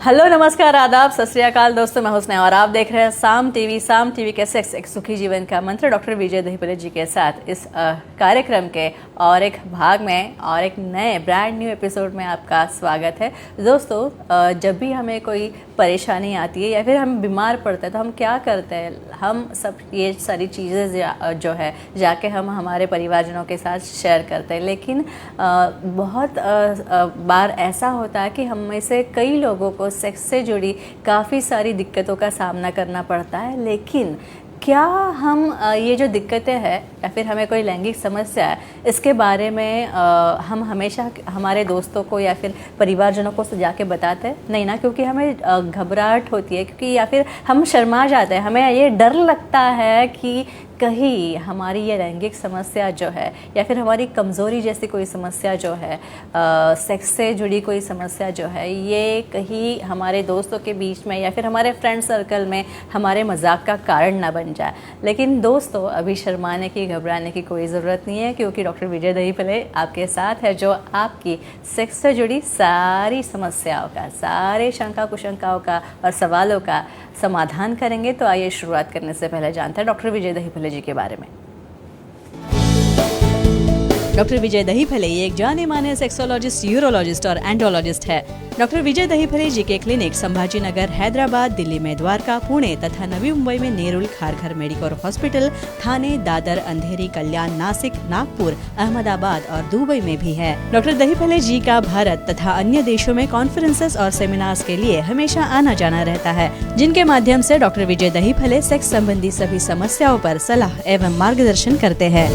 Hello, नमस्कार, आदाब, सत श्री अकाल दोस्तों। मैं हुस्ना और आप देख रहे हैं साम टीवी के सेक्स एक सुखी जीवन का मंत्र डॉक्टर विजय दहीपले जी के साथ इस कार्यक्रम के और एक भाग में और एक नए ब्रांड न्यू एपिसोड में आपका स्वागत है। दोस्तों, जब भी हमें कोई परेशानी आती है या फिर हम बीमार पड़ते हैं तो हम क्या करते हैं, हम सब ये सारी चीज़ें जो है जाके हम हमारे परिवारजनों के साथ शेयर करते हैं। लेकिन बहुत बार ऐसा होता है कि हम में से कई लोगों को सेक्स से जुड़ी काफ़ी सारी दिक्कतों का सामना करना पड़ता है। लेकिन क्या हम ये जो दिक्कतें हैं या फिर हमें कोई लैंगिक समस्या है, इसके बारे में हम हमेशा हमारे दोस्तों को या फिर परिवारजनों को जाके बताते हैं? नहीं ना, क्योंकि हमें घबराहट होती है, क्योंकि या फिर हम शर्मा जाते हैं। हमें ये डर लगता है कि कहीं हमारी ये लैंगिक समस्या जो है या फिर हमारी कमज़ोरी जैसी कोई समस्या जो है, सेक्स से जुड़ी कोई समस्या जो है, ये कहीं हमारे दोस्तों के बीच में या फिर हमारे फ्रेंड सर्कल में हमारे मजाक का कारण ना बन जाए। लेकिन दोस्तों, अभी शर्माने की, घबराने की कोई ज़रूरत नहीं है, क्योंकि डॉक्टर विजय दहीपले आपके साथ है, जो आपकी सेक्स से जुड़ी सारी समस्याओं का, सारे शंका कुशंकाओं का और सवालों का समाधान करेंगे। तो आइए शुरुआत करने से पहले जानते हैं डॉक्टर विजय दहीपले जी के बारे में। डॉक्टर विजय दहीपले एक जाने माने सेक्सोलॉजिस्ट, यूरोलॉजिस्ट और एंड्रोलॉजिस्ट है। डॉक्टर विजय दहीपले जी के क्लिनिक संभाजी नगर, हैदराबाद, दिल्ली में द्वारका, पुणे तथा नवी मुंबई में नेरुल, खारघर मेडिकोर हॉस्पिटल, थाने, दादर, अंधेरी, कल्याण, नासिक, नागपुर, अहमदाबाद और दुबई में भी है। डॉक्टर दहीपले जी का भारत तथा अन्य देशों में कॉन्फ्रेंसेस और सेमिनार्स के लिए हमेशा आना जाना रहता है, जिनके माध्यम से डॉक्टर विजय दहीपले सेक्स संबंधी सभी समस्याओं पर सलाह एवं मार्गदर्शन करते हैं।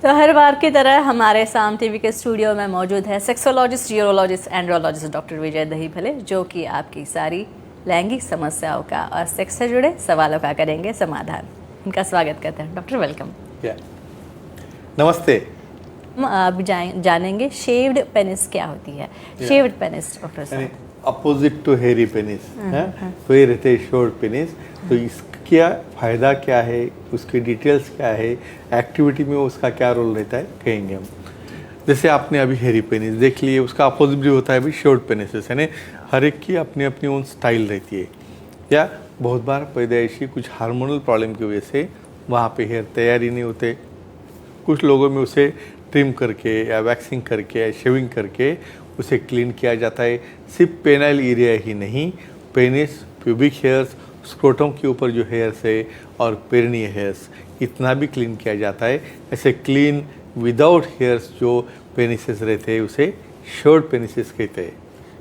तो हर बार की तरह हमारे साम टीवी के स्टूडियो में मौजूद है सेक्सोलॉजिस्ट, यूरोलॉजिस्ट, एंड्रोलॉजिस्ट डॉक्टर विजय दहीपले, जो कि आपकी सारी लैंगिक समस्याओं का और सेक्स से जुड़े सवालों का करेंगे समाधान। उनका स्वागत करते हैं डॉक्टर, वेलकम। नमस्ते। हम अब जानेंगे शेव्ड पेनिस क्या होती है। शेव्ड पेनिस डॉक्टर साहब, अपोजिट टू हेरी पेनिस है, तो ये रहते हैं शॉर्ट पेनिस। तो इसका फ़ायदा क्या है, उसकी डिटेल्स क्या है, एक्टिविटी में उसका क्या रोल रहता है, कहेंगे हम। जैसे आपने अभी हेरी पेनिस देख लिए, उसका अपोजिट भी होता है अभी शॉर्ट पेनिस, यानी हर एक की अपनी अपनी ओन स्टाइल रहती है। या बहुत बार पैदाइशी कुछ हार्मोनल प्रॉब्लम की वजह से वहाँ पे हेयर तैयार ही नहीं होते। कुछ लोगों में उसे ट्रिम करके या वैक्सिंग करके या शेविंग करके उसे क्लीन किया जाता है। सिर्फ पेनाइल एरिया ही नहीं, पेनिस, प्यूबिक हेयर्स, स्क्रोटम के ऊपर जो हेयर्स है और पेरिनियल हेयर्स, इतना भी क्लीन किया जाता है। ऐसे क्लीन विदाउट हेयर्स जो पेनिसेस रहते हैं उसे शॉर्ट पेनिसेस कहते हैं।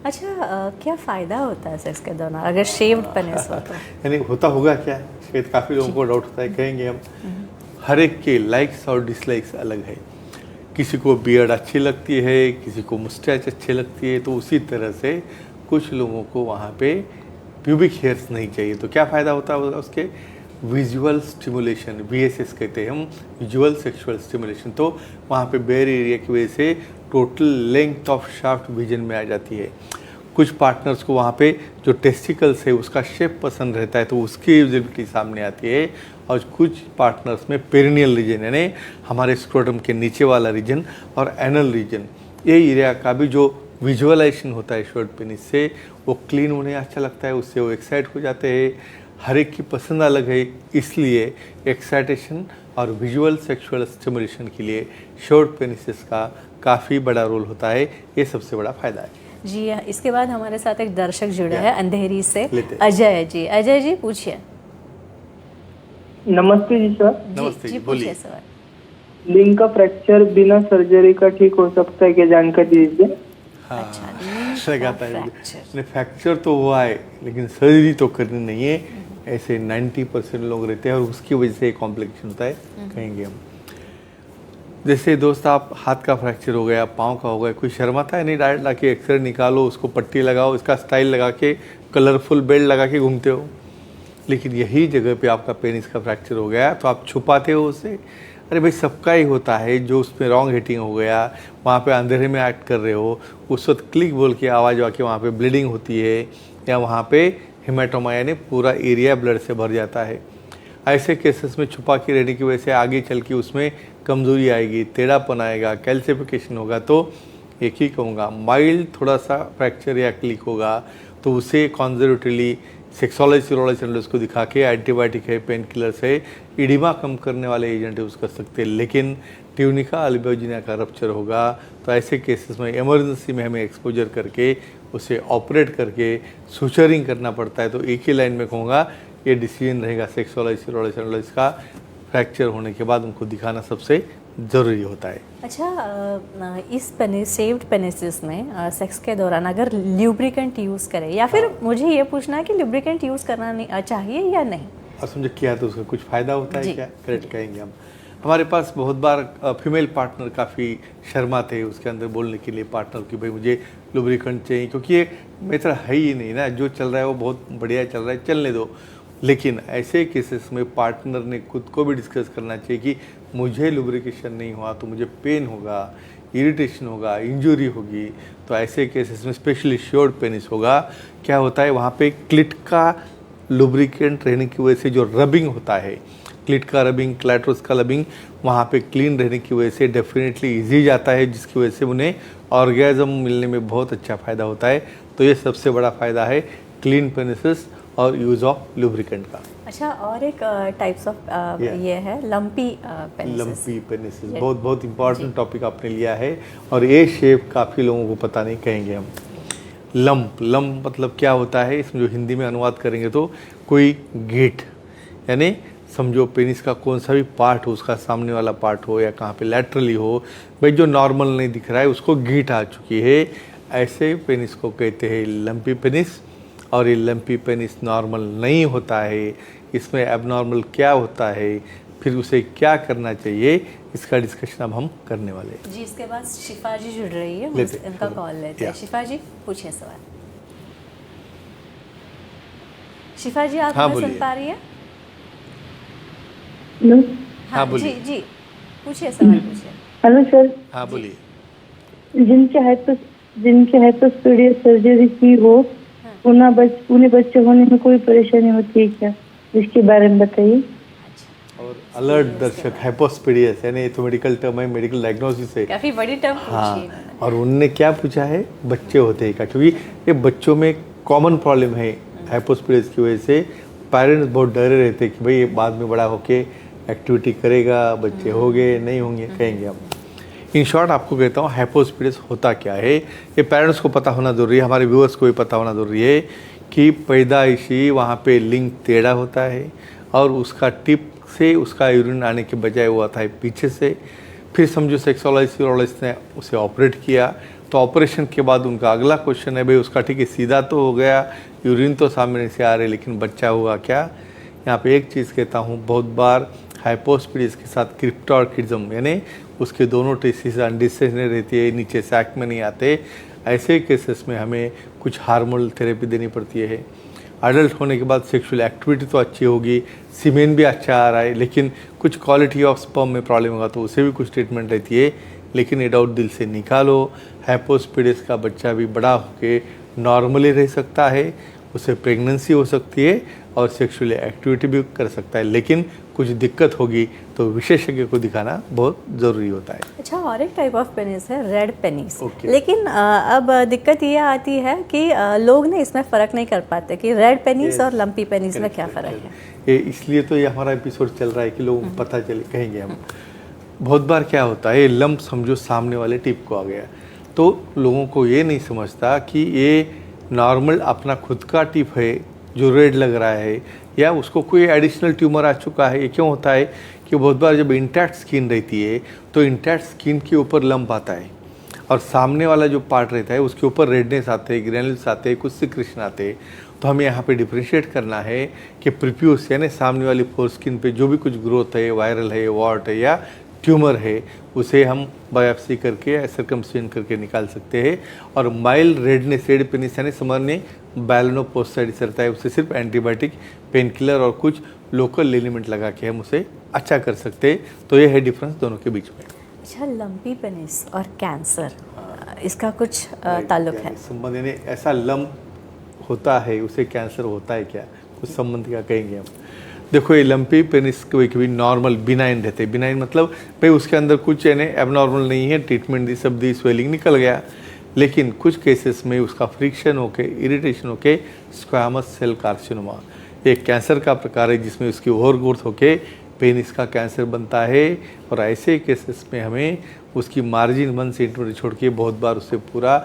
अच्छा, क्या फ़ायदा होता है सेक्स के दौरान अगर शेव्ड पेनिस हो तो? यानी होता होगा क्या, शायद काफ़ी लोगों को डाउट होता है, कहेंगे हम। हर एक के लाइक्स और डिसलाइक्स अलग है। किसी को बियर्ड अच्छी लगती है, किसी को मुस्टैच अच्छी लगती है, तो उसी तरह से कुछ लोगों को वहाँ पे प्यूबिक हेयर्स नहीं चाहिए। तो क्या फ़ायदा होता है उसके? विजुअल स्टिमुलेशन, VSS कहते हैं हम, विजुअल सेक्सुअल स्टिमुलेशन। तो वहाँ पे बेयर एरिया की वजह से total length of shaft vision में आ जाती है। कुछ पार्टनर्स को वहाँ पे जो टेस्टिकल्स है उसका शेप पसंद रहता है, तो उसकी विजिबिलिटी सामने आती है। और कुछ पार्टनर्स में पेरिनियल रीजन, यानी हमारे स्क्रोटम के नीचे वाला रीजन और एनल रीजन, ये एरिया का भी जो विजुअलाइजेशन होता है शॉर्ट पेनिस से, वो क्लीन उन्हें अच्छा लगता है, उससे वो एक्साइट हो जाते हैं। हर एक की पसंद अलग है, इसलिए एक्साइटेशन और विजुअल सेक्सुअल स्टिमुलेशन के लिए शॉर्ट पेनिसेस का काफ़ी बड़ा रोल होता है। ये सबसे बड़ा फ़ायदा है जी। इसके बाद हमारे साथ एक दर्शक जुड़े हैं अंधेरी से, अजय जी। अजय जी, पूछिए। नमस्ते जी सर। नमस्ते जी, पूछिए सवाल। लिंग का फ्रैक्चर बिना सर्जरी का ठीक हो सकता है क्या, जानकारी दीजिए। हाँ, अच्छा, लगाता है फ्रैक्चर तो हुआ है, लेकिन सर्जरी तो करनी नहीं है। ऐसे 90% लोग रहते हैं और उसकी वजह से कॉम्प्लिकेशन होता है, कहेंगे हम। जैसे दोस्त, आप हाथ का फ्रैक्चर हो गया, पाँव का हो गया, कोई शर्माता है नहीं, डायरेक्ट ला के एक्सरे निकालो, उसको पट्टी लगाओ, इसका स्टाइल लगा के कलरफुल बेल्ट लगा के घूमते हो। लेकिन यही जगह पे आपका पेनिस का फ्रैक्चर हो गया तो आप छुपाते हो उसे। अरे भाई, सबका ही होता है। जो उसमें रॉन्ग हिटिंग हो गया, वहाँ पे अंधेरे में एक्ट कर रहे हो, उस वक्त क्लिक बोल के आवाज़ आके वहाँ पे ब्लीडिंग होती है, या वहाँ पे हेमाटोमा यानी पूरा एरिया ब्लड से भर जाता है। ऐसे केसेस में छुपा के रहने की वजह से आगे चल के उसमें कमज़ोरी आएगी, टेढ़ापन आएगा, कैल्सिफिकेशन होगा। तो एक ही कहूँगा, माइल्ड थोड़ा सा फ्रैक्चर या क्लिक होगा तो उसे कॉन्जर्वेटिवली सेक्सोलॉजी सीरोलॉजी एनालिस्ट को दिखा के एंटीबायोटिक है, पेन किलर्स है, इडिमा कम करने वाले एजेंट यूज़ कर सकते हैं। लेकिन ट्यूनिका अल्बुजिना का रप्चर होगा तो ऐसे केसेस में इमरजेंसी में हमें एक्सपोजर करके उसे ऑपरेट करके सुचरिंग करना पड़ता है। तो एक ही लाइन में कहूँगा, ये डिसीजन रहेगा सेक्सोलॉजी सीरोलॉजी एनालिस्ट का, फ्रैक्चर होने के बाद उनको दिखाना सबसे ज़रूरी होता है। अच्छा, इस सेव्ड पेनिसिस में सेक्स के दौरान अगर ल्यूब्रिकेंट यूज़ करें, या फिर मुझे ये पूछना है कि ल्यूब्रिकेंट यूज़ करना नहीं चाहिए या नहीं? और समझो किया तो उसका कुछ फ़ायदा होता है क्या? करेक्ट कहेंगे हम। हमारे पास बहुत बार फीमेल पार्टनर काफ़ी शर्माते हैं उसके अंदर बोलने के लिए पार्टनर कि भाई मुझे लुब्रिकेंट चाहिए, क्योंकि ये मेरा है ही नहीं ना, जो चल रहा है वो बहुत बढ़िया चल रहा है, चलने दो। लेकिन ऐसे केसेस में पार्टनर ने खुद को भी डिस्कस करना चाहिए कि मुझे लुब्रिकेशन नहीं हुआ तो मुझे पेन होगा, इरिटेशन होगा, इंजरी होगी। तो ऐसे केसेस में स्पेशली श्योर्ड पेनिस होगा, क्या होता है वहाँ पे क्लिट का लुब्रिकेंट रहने की वजह से जो रबिंग होता है, क्लिट का रबिंग, क्लैटरस का रबिंग, वहाँ पे क्लीन रहने की वजह से डेफिनेटली इजी जाता है, जिसकी वजह से उन्हें ऑर्गेज़म मिलने में बहुत अच्छा फ़ायदा होता है। तो ये सबसे बड़ा फ़ायदा है क्लीन पेनिसेस और यूज़ ऑफ लुब्रिकेंट का। अच्छा, और एक टाइप्स ऑफ ये है लंपी पेनिस। लंपी पेनिस बहुत इंपॉर्टेंट टॉपिक आपने लिया है, और ये शेप काफ़ी लोगों को पता नहीं, कहेंगे हम। लंप मतलब क्या होता है, इसमें जो हिंदी में अनुवाद करेंगे तो कोई गेट, यानी समझो पेनिस का कौन सा भी पार्ट हो, उसका सामने वाला पार्ट हो या कहाँ पे लैटरली हो, भाई जो नॉर्मल नहीं दिख रहा है उसको गीट आ चुकी है, ऐसे पेनिस को कहते हैं लंपी पेनिस। और ये लंपी पेनिस नॉर्मल नहीं होता है, इसमें एबनॉर्मल क्या होता है, फिर उसे क्या करना चाहिए, इसका डिस्कशन अब हम करने वाले हैं जी। इसके बाद शिफा जी जुड़ रही है, इनका कॉल लेते हैं। शिफा जी पूछिए सवाल। शिफा जी आप हमें सुन पा रही है? हेलो। हाँ बोलिए। जी जी पूछिए, सवाल पूछिए। Hello sir. हाँ बोलिए। जिनके हाइपोस्पेडिया सर्जरी की हो, उन्हें बच्चे होने में कोई परेशानी होती है क्या, इसके बारे में बताइए। और अलर्ट दर्शक, हाइपोस्पेडियस यानी तो मेडिकल टर्म है, मेडिकल डायग्नोसिस है, काफी बड़ी टर्म हाँ। पूछी इन्होंने। और उनने क्या पूछा है, बच्चे होते हैं क्या, क्योंकि ये बच्चों में कॉमन प्रॉब्लम है हाइपोस्पेडियस की वजह से। पेरेंट्स बहुत डरे रहते हैं कि भाई ये बाद में बड़ा होके एक्टिविटी करेगा, बच्चे होंगे नहीं होंगे, कहेंगे हम। इन शॉर्ट आपको कहता हूँ हाइपोस्पेडियस होता क्या है, ये पेरेंट्स को पता होना ज़रूरी है, हमारे व्यूअर्स को भी पता होना ज़रूरी है कि पैदाइशी वहाँ पे लिंग टेढ़ा होता है और उसका टिप से उसका यूरिन आने के बजाय वो आता है पीछे से। फिर समझो सेक्सोलॉजिस्ट ने उसे ऑपरेट किया, तो ऑपरेशन के बाद उनका अगला क्वेश्चन है भाई उसका ठीक है सीधा तो हो गया, यूरिन तो सामने से आ रहे, लेकिन बच्चा हुआ क्या। यहाँ पे एक चीज़ कहता हूँ, बहुत बार हाइपोस्पेडियस के साथ क्रिप्टोर्किज्म यानी उसके दोनों टेस्टिस अनडिस्टेंस नहीं रहती है, नीचे सैक में नहीं आते, ऐसे केसेस में हमें कुछ हार्मोनल थेरेपी देनी पड़ती है। अडल्ट होने के बाद सेक्सुअल एक्टिविटी तो अच्छी होगी, सीमेन भी अच्छा आ रहा है, लेकिन कुछ क्वालिटी ऑफ स्पर्म में प्रॉब्लम होगा तो उसे भी कुछ ट्रीटमेंट रहती है। लेकिन ये डाउट दिल से निकालो, हाइपोस्पेडियस का बच्चा भी बड़ा होके नॉर्मली रह सकता है, उसे प्रेगनेंसी हो सकती है और सेक्सुअल एक्टिविटी भी कर सकता है, लेकिन कुछ दिक्कत होगी तो विशेषज्ञ को दिखाना बहुत ज़रूरी होता है। अच्छा, और एक टाइप ऑफ पेनिस है रेड पेनिस। लेकिन अब दिक्कत ये आती है कि लोग ना इसमें फ़र्क नहीं कर पाते कि रेड पेनिस और लंपी पेनिस में क्या फ़र्क है। ये इसलिए तो ये हमारा एपिसोड चल रहा है कि लोगों को पता चले, कहेंगे हम। बहुत बार क्या होता है, ये लंप समझो सामने वाले टिप को आ गया, तो लोगों को ये नहीं समझता कि ये नॉर्मल अपना खुद का टिप है जो रेड लग रहा है, या उसको कोई एडिशनल ट्यूमर आ चुका है। ये क्यों होता है कि बहुत बार जब इंटैक्ट स्किन रहती है तो इंटैक्ट स्किन के ऊपर लंप आता है और सामने वाला जो पार्ट रहता है उसके ऊपर रेडनेस आते हैं, ग्रैन्युल्स आते हैं, कुछ सिक्रेशन आते हैं। तो हमें यहाँ पे डिफ्रेंशिएट करना है कि प्रीप्यूस यानी सामने वाली फोर स्किन पे जो भी कुछ ग्रोथ है, वायरल है, वॉट है या ट्यूमर है, उसे हम बायोप्सी करके सर्कमसिजन करके निकाल सकते हैं। और माइल्ड रेडनेस, रेड पेनिस यानी सामान्य बैलेनोपोस्टाइटिस रहता है, उसे सिर्फ एंटीबायोटिक, पेन किलर और कुछ लोकल एलिमेंट लगा के हम उसे अच्छा कर सकते हैं। तो ये है डिफरेंस दोनों के बीच में। अच्छा, लंपी पेनिस और कैंसर, इसका कुछ ताल्लुक है? संबंध यानी ऐसा लंप होता है उसे कैंसर होता है क्या, कुछ संबंध क्या, कहेंगे हम। देखो ये लंपी पेनिस कभी कभी नॉर्मल बिनाइन रहते हैं। बिनाइन मतलब भाई उसके अंदर कुछ यानी एबनॉर्मल नहीं है, ट्रीटमेंट दी सब दी, स्वेलिंग निकल गया। लेकिन कुछ केसेस में उसका फ्रिक्शन होके, इरिटेशन होके स्क्वामस सेल कार्सिनोमा एक कैंसर का प्रकार है जिसमें उसकी ओवर ग्रोथ होके पेनिस का कैंसर बनता है। और ऐसे केसेस में हमें उसकी मार्जिन 1 सेंटीमीटर छोड़ के बहुत बार उसे पूरा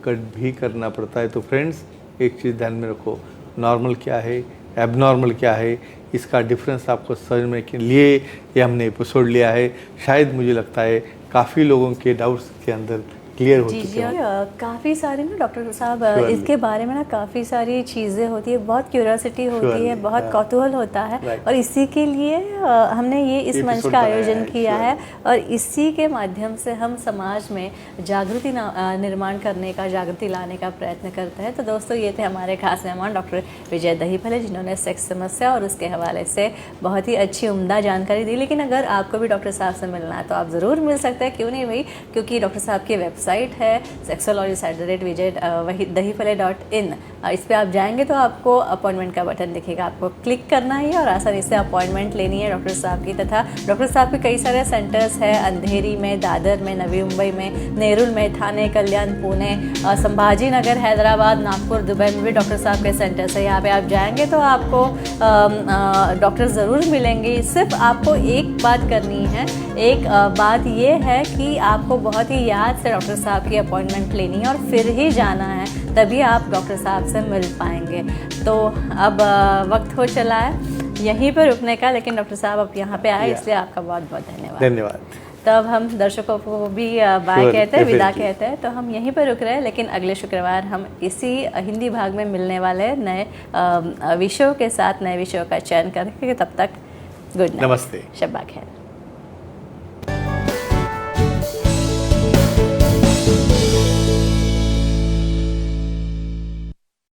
कट भी करना पड़ता है। तो फ्रेंड्स एक चीज़ ध्यान में रखो, नॉर्मल क्या है, एबनॉर्मल क्या है, इसका डिफरेंस आपको समझने के लिए ये हमने एपिसोड लिया है। शायद मुझे लगता है काफ़ी लोगों के डाउट्स के अंदर क्लियर हो चुके हैं। काफ़ी सारी ना डॉक्टर साहब Surely. इसके बारे में ना काफ़ी सारी चीज़ें होती है, बहुत क्यूरियोसिटी होती Surely, है, बहुत हाँ। कौतूहल होता है। Right. और इसी के लिए हमने ये इस मंच Episode का बनाया आयोजन है, किया है surely. और इसी के माध्यम से हम समाज में जागृति निर्माण करने का, जागृति लाने का प्रयत्न करते हैं। तो दोस्तों ये थे हमारे खास मेहमान डॉक्टर विजय दहीफले, जिन्होंने सेक्स समस्या और उसके हवाले से बहुत ही अच्छी उम्दा जानकारी दी। लेकिन अगर आपको भी डॉक्टर साहब से मिलना है तो आप ज़रूर मिल सकते हैं, क्यों नहीं भाई, क्योंकि डॉक्टर साहब की वेबसाइट है sexologist@vijay-dahipale.in। इस पर आप जाएंगे तो आपको अपॉइंटमेंट का बटन दिखेगा, आपको क्लिक करना है और आसानी से अपॉइंटमेंट लेनी है डॉक्टर साहब की। तथा डॉक्टर साहब के कई सारे सेंटर्स हैं, अंधेरी में, दादर में, नवी मुंबई में, नेरुल में, थाने, कल्याण, पुणे, संभाजी नगर, हैदराबाद, नागपुर, दुबई में भी डॉक्टर साहब के सेंटर्स है। यहाँ पे आप जाएंगे तो आपको डॉक्टर ज़रूर मिलेंगे। सिर्फ आपको एक बात करनी है, एक बात ये है कि आपको बहुत ही याद से डॉक्टर साहब की अपॉइंटमेंट लेनी है और फिर ही जाना है, तभी आप डॉक्टर साहब से मिल पाएंगे। तो अब वक्त हो चला है यहीं पर रुकने का, लेकिन डॉक्टर साहब अब यहाँ पे आए इसलिए आपका बहुत बहुत धन्यवाद। धन्यवाद। तब हम दर्शकों को भी बाय Sure, कहते हैं, विदा definitely. कहते हैं। तो हम यहीं पर रुक रहे हैं, लेकिन अगले शुक्रवार हम इसी हिंदी भाग में मिलने वाले नए विषयों के साथ नए विषयों का चयन करेंगे। तब तक गुड नाइट, नमस्ते। शब्बा खैर।